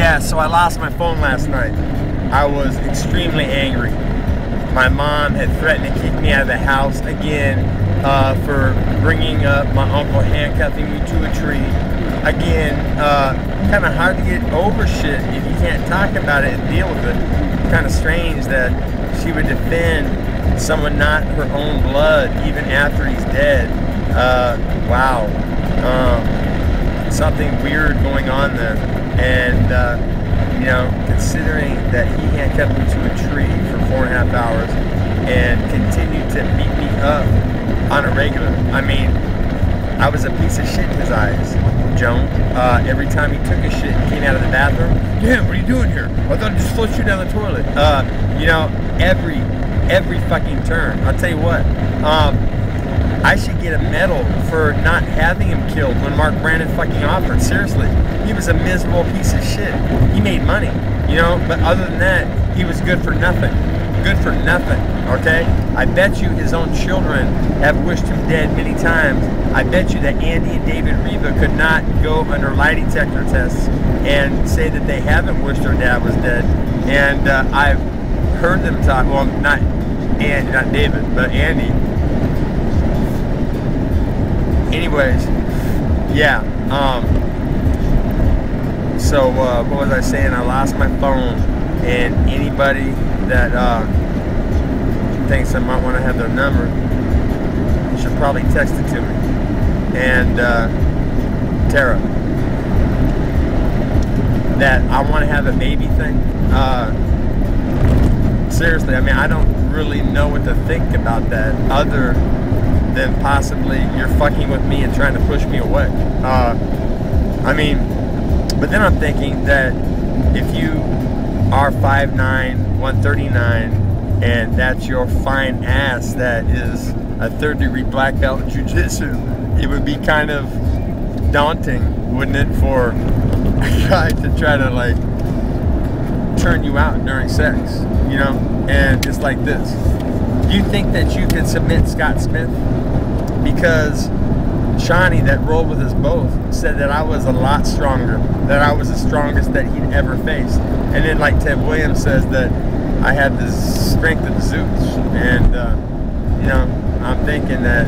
Yeah, so I lost my phone last night. I was extremely angry. My mom had threatened to kick me out of the house again for bringing up my uncle handcuffing me to a tree. Again, kind of hard to get over shit if you can't talk about it and deal with it. Kind of strange that she would defend someone not her own blood even after he's dead. Wow. Something weird going on there. And, you know, considering that he handcuffed me to a tree for 4.5 hours and continued to beat me up on a regular. I mean, I was a piece of shit in his eyes, Joan. Every time he took a shit and came out of the bathroom, damn, what are you doing here? I thought I'd just flush you down the toilet. You know, every fucking turn. I'll tell you what, I should get a medal for not having him killed when Mark Brandon fucking offered. Seriously, he was a miserable piece of shit. He made money, you know, but other than that, he was good for nothing. Good for nothing, okay? I bet you his own children have wished him dead many times. I bet you that Andy and David Riva could not go under lie detector tests and say that they haven't wished their dad was dead. And I've heard them talk, well, not David, but Andy. Anyways, yeah, so what was I saying? I lost my phone, and anybody that thinks I might want to have their number should probably text it to me. And Tara, that I want to have a baby thing, seriously, I mean, I don't really know what to think about that other than possibly you're fucking with me and trying to push me away. I mean, but then I'm thinking that if you are 5'9", 139, and that's your fine ass that is a 3rd-degree black belt in jiu-jitsu, it would be kind of daunting, wouldn't it, for a guy to try to, like, turn you out during sex, you know? And it's like this. Do you think that you can submit Scott Smith? Because Shawnee, that rolled with us both, said that I was a lot stronger, that I was the strongest that he'd ever faced. And then, like Ted Williams says, that I had the strength of Zeus. And, you know, I'm thinking that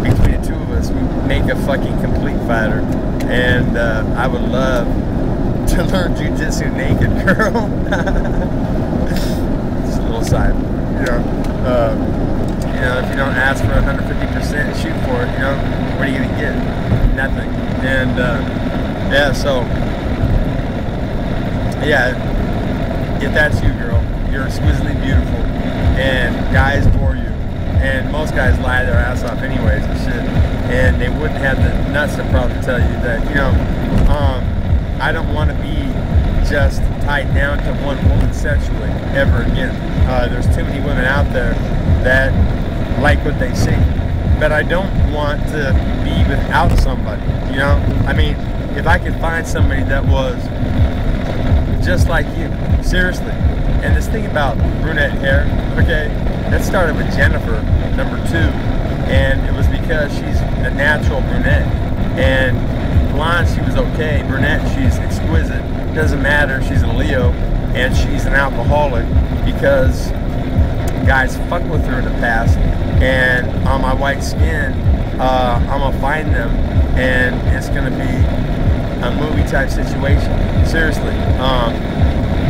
between the two of us, we make a fucking complete fighter. And I would love to learn jiu-jitsu naked, girl. Just a little side, you know. You know, if you don't ask for 150% and shoot for it, you know, what are you going to get? Nothing. And, yeah, so, yeah, if that's you, girl, you're exquisitely beautiful, and guys bore you, and most guys lie their ass off anyways and shit, and they wouldn't have the nuts to probably tell you that, you know, I don't want to be just tied down to one woman sexually ever again. There's too many women out there that like what they see, but I don't want to be without somebody, you know? I mean, if I could find somebody that was just like you, seriously. And this thing about brunette hair, okay, that started with Jennifer, number 2, and it was because she's a natural brunette, and blonde, she was okay. Brunette, she's exquisite. Doesn't matter, she's a Leo, and she's an alcoholic because guys fuck with her in the past, and on my white skin, I'm gonna find them, and it's gonna be a movie type situation, seriously.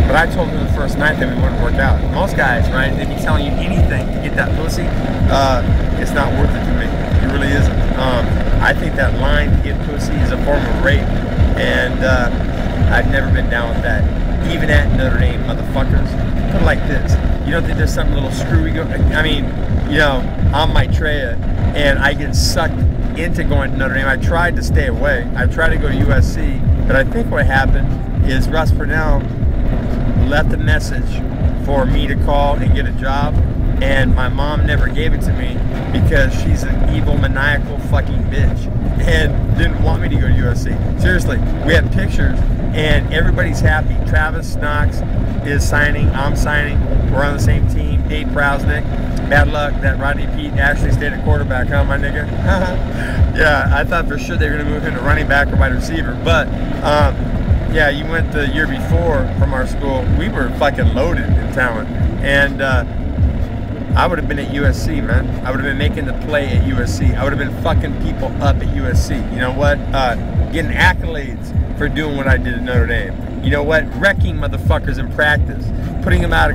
But I told her the first night that we wouldn't work out. Most guys, right, they'd be telling you anything to get that pussy. It's not worth it to me. It really isn't. I think that line to get pussy is a form of rape, and I've never been down with that. Even at Notre Dame, motherfuckers. Put it like this. You don't think there's something a little screwy going? I mean, you know, I'm Maitreya, and I get sucked into going to Notre Dame. I tried to stay away. I tried to go to USC, but I think what happened is Russ Purnell left a message for me to call and get a job, and my mom never gave it to me because she's an evil, maniacal fucking bitch and didn't want me to go to USC. Seriously, we have pictures and everybody's happy. Travis Knox is signing, I'm signing, we're on the same team. Dave Prousnick, bad luck that Rodney Pete actually stayed at quarterback, huh, my nigga? Yeah, I thought for sure they were going to move him to running back or wide receiver, but yeah, you went the year before from our school. We were fucking loaded in talent. And I would have been at USC, man. I would have been making the play at USC. I would have been fucking people up at USC. You know what? Getting accolades for doing what I did at Notre Dame. You know what? Wrecking motherfuckers in practice. Putting them out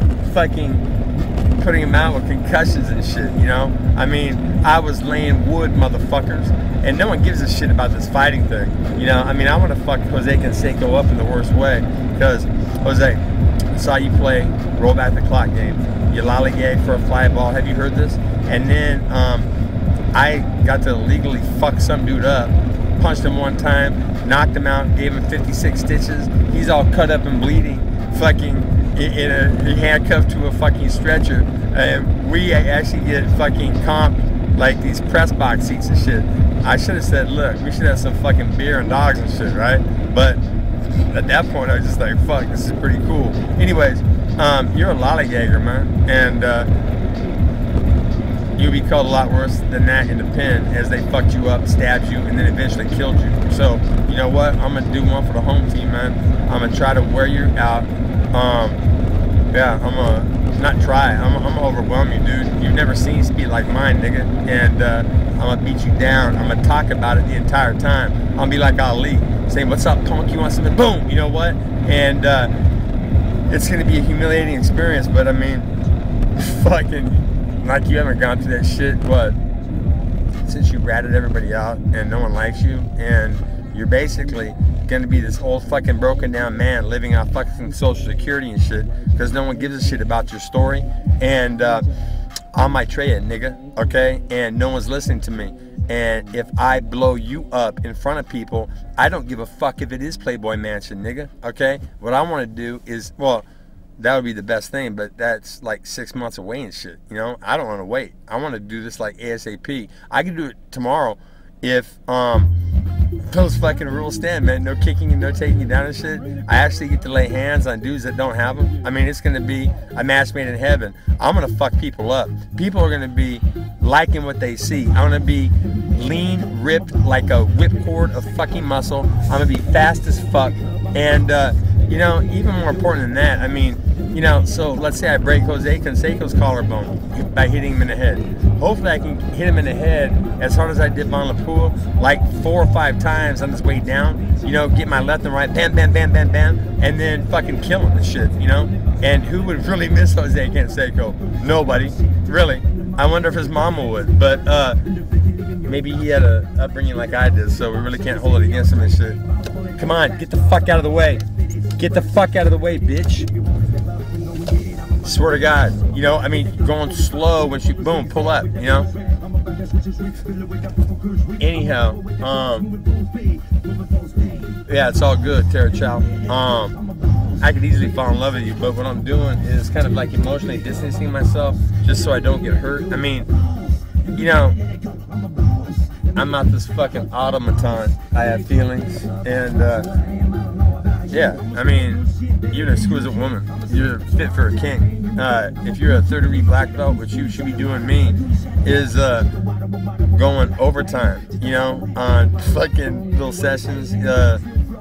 with concussions and shit, you know? I mean, I was laying wood, motherfuckers. And no one gives a shit about this fighting thing. You know, I mean, I want to fuck Jose Canseco up in the worst way. Because, Jose, I saw you play roll back the clock game. You lollygag for a fly ball. Have you heard this? And then I got to illegally fuck some dude up. Punched him one time, knocked him out, gave him 56 stitches. He's all cut up and bleeding. Fucking handcuffed to a fucking stretcher, and we actually get fucking comped like these press box seats and shit. I should have said, look, we should have some fucking beer and dogs and shit, right? But at that point, I was just like, fuck, this is pretty cool. Anyways, you're a lollygagger, man, and you'll be called a lot worse than that in the pen as they fucked you up, stabbed you, and then eventually killed you. So, you know what? I'm gonna do one for the home team, man. I'm gonna try to wear you out. Yeah, I'm gonna not try. I'm gonna overwhelm you, dude. You've never seen speed like mine, nigga. And I'm gonna beat you down. I'm gonna talk about it the entire time. I'm gonna be like Ali, saying, "What's up, punk? You want something?" Boom. You know what? And it's gonna be a humiliating experience. But I mean, fucking, like you haven't gone through that shit. What? Since you ratted everybody out and no one likes you, and you're basically gonna be this old fucking broken down man living off fucking social security and shit because no one gives a shit about your story. And on my tray it, nigga, okay? And no one's listening to me. And if I blow you up in front of people, I don't give a fuck if it is Playboy Mansion, nigga, okay? What I want to do is, well, that would be the best thing, but that's like 6 months away and shit, you know? I don't want to wait. I want to do this like ASAP. I can do it tomorrow if those fucking rules stand, man. No kicking and no taking you down and shit. I actually get to lay hands on dudes that don't have them. I mean, it's gonna be a match made in heaven. I'm gonna fuck people up. People are gonna be liking what they see. I'm gonna be lean, ripped like a whipcord of fucking muscle. I'm gonna be fast as fuck. And you know, even more important than that, I mean, you know, so let's say I break Jose Canseco's collarbone by hitting him in the head. Hopefully I can hit him in the head as hard as I did Von LaPoule, like 4 or 5 times on his way down, you know, get my left and right, bam, bam, bam, bam, bam, and then fucking kill him and shit, you know? And who would really miss Jose Canseco? Nobody, really. I wonder if his mama would, but maybe he had a upbringing like I did, so we really can't hold it against him and shit. Come on, get the fuck out of the way. Get the fuck out of the way, bitch. Swear to God, you know, I mean, going slow when she, boom, pull up, you know? Anyhow, yeah, it's all good, Tara Chow. I could easily fall in love with you, but what I'm doing is kind of like emotionally distancing myself just so I don't get hurt. I mean, you know, I'm not this fucking automaton. I have feelings, and yeah, I mean, you're an exquisite woman. You're fit for a king. If you're a third-degree black belt, which you should be doing me, is going overtime, you know, on fucking little sessions.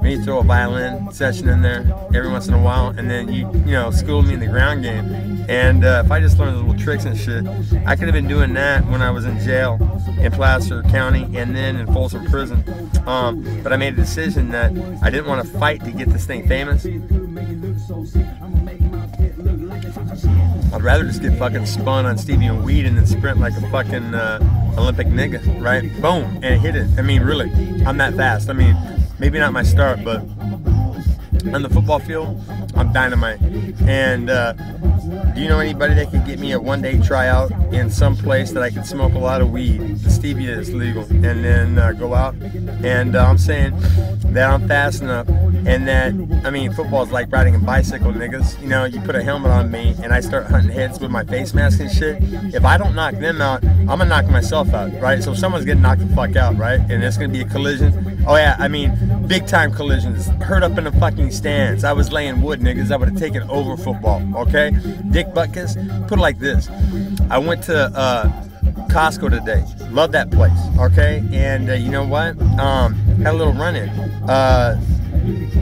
Maybe throw a violin session in there every once in a while, and then you know, school me in the ground game. And if I just learned the little tricks and shit, I could have been doing that when I was in jail in Placer County and then in Folsom Prison. But I made a decision that I didn't want to fight to get this thing famous. I'd rather just get fucking spun on Stevie and weed and then sprint like a fucking Olympic nigga, right? Boom, and hit it. I mean, really, I'm that fast. I mean, maybe not my start, but on the football field, I'm dynamite. And do you know anybody that could get me a one-day tryout in some place that I could smoke a lot of weed, the stevia is legal, and then go out? And I'm saying that I'm fast enough, and that, I mean, football is like riding a bicycle, niggas. You know, you put a helmet on me, and I start hunting heads with my face mask and shit. If I don't knock them out, I'm gonna knock myself out, right? So someone's getting knocked the fuck out, right? And it's gonna be a collision. Oh yeah, I mean, big time collisions. Hurt up in the fucking stands. I was laying wood, niggas. I would have taken over football, okay? Dick Butkus, put it like this. I went to Costco today. Love that place, okay? And you know what? Had a little run-in.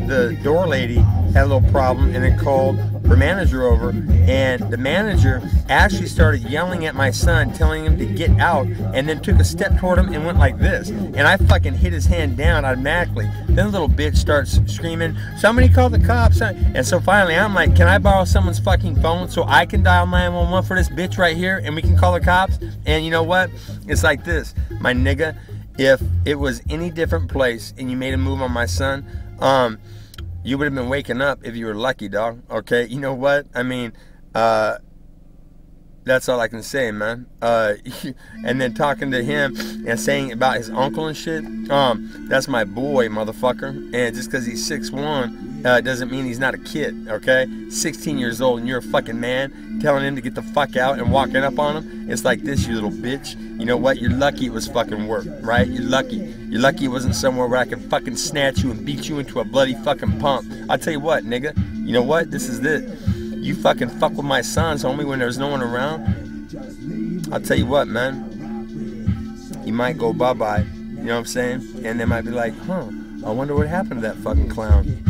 the door lady had a little problem and then called her manager over, and the manager actually started yelling at my son, telling him to get out, and then took a step toward him and went like this, and I fucking hit his hand down automatically. Then the little bitch starts screaming, somebody call the cops, and so finally I'm like, can I borrow someone's fucking phone so I can dial 911 for this bitch right here and we can call the cops? And you know what, it's like this, my nigga, if it was any different place and you made a move on my son, you would have been waking up if you were lucky, dog. Okay, you know what? I mean, that's all I can say, man. And then talking to him and saying about his uncle and shit, that's my boy, motherfucker. And just because he's 6'1", doesn't mean he's not a kid, okay? 16 years old and you're a fucking man, telling him to get the fuck out and walking up on him. It's like this, you little bitch. You know what? You're lucky it was fucking work, right? You're lucky. You're lucky it wasn't somewhere where I could fucking snatch you and beat you into a bloody fucking pump. I'll tell you what, nigga. You know what? This is it. You fucking fuck with my sons, homie, when there's no one around. I'll tell you what, man. You might go bye-bye. You know what I'm saying? And they might be like, huh, I wonder what happened to that fucking clown.